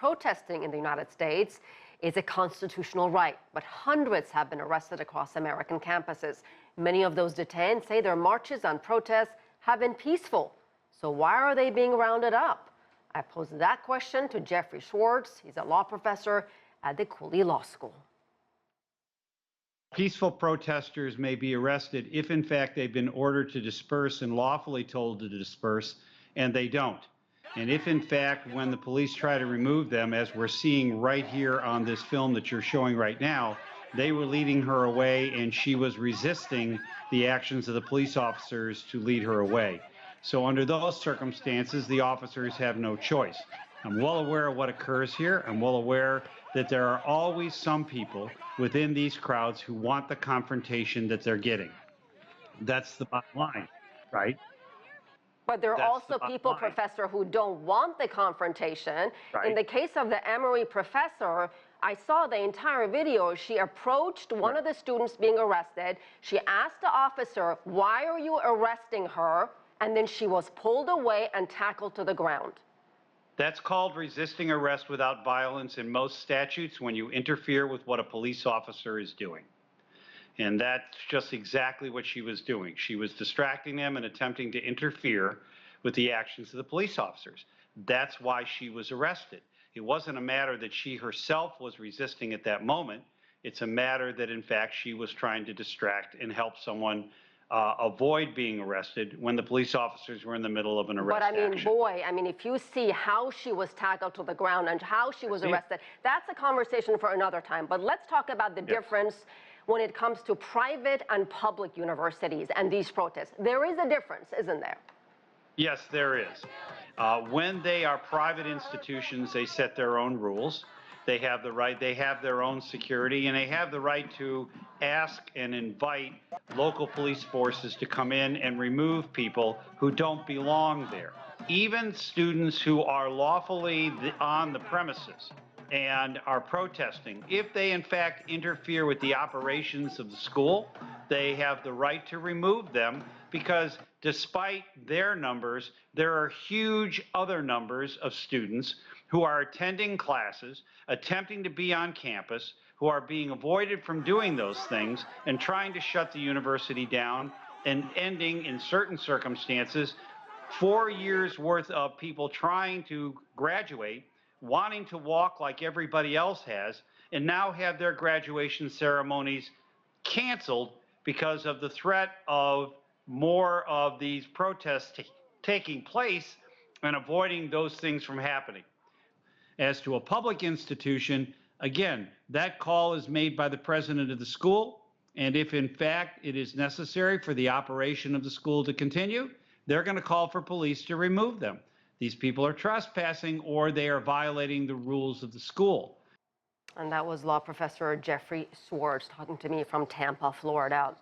protesting in the United States is a constitutional right, but hundreds have been arrested across American campuses. Many of those detained say their marches and protests have been peaceful. So why are they being rounded up? I posed that question to Jeffrey Swartz. He's a law professor at the Cooley Law School. Peaceful protesters may be arrested if, in fact, they've been ordered to disperse and lawfully told to disperse, and they don't. And if, in fact, when the police try to remove them, as we're seeing right here on this film that you're showing right now, they were leading her away and she was resisting the actions of the police officers to lead her away. So under those circumstances, the officers have no choice. I'm well aware of what occurs here. I'm well aware that there are always some people within these crowds who want the confrontation that they're getting. That's the bottom line, right? But there are also people, Professor, who don't want the confrontation. Right. In the case of the Emory professor, I saw the entire video. She approached one of the students being arrested. She asked the officer, "Why are you arresting her?" And then she was pulled away and tackled to the ground. That's called resisting arrest without violence in most statutes when you interfere with what a police officer is doing. And that's just exactly what she was doing. She was distracting them and attempting to interfere with the actions of the police officers. That's why she was arrested. It wasn't a matter that she herself was resisting at that moment. It's a matter that, in fact, she was trying to distract and help someone avoid being arrested when the police officers were in the middle of an arrest action. But I mean, if you see how she was tackled to the ground and how she was arrested, that's a conversation for another time. But let's talk about the difference when it comes to private and public universities and these protests. There is a difference, isn't there? Yes, there is. When they are private institutions, they set their own rules. They have the right, they have their own security, and they have the right to ask and invite local police forces to come in and remove people who don't belong there. Even students who are lawfully on the premises and are protesting, if they in fact interfere with the operations of the school, they have the right to remove them, because despite their numbers, there are huge other numbers of students who are attending classes, attempting to be on campus, who are being avoided from doing those things and trying to shut the university down, and ending in certain circumstances 4 years worth of people trying to graduate, wanting to walk like everybody else has, and now have their graduation ceremonies canceled because of the threat of more of these protests taking place and avoiding those things from happening. As to a public institution, again, that call is made by the president of the school, and if in fact it is necessary for the operation of the school to continue, they're going to call for police to remove them. These people are trespassing or they are violating the rules of the school. And that was law professor Jeffrey Swartz talking to me from Tampa, Florida.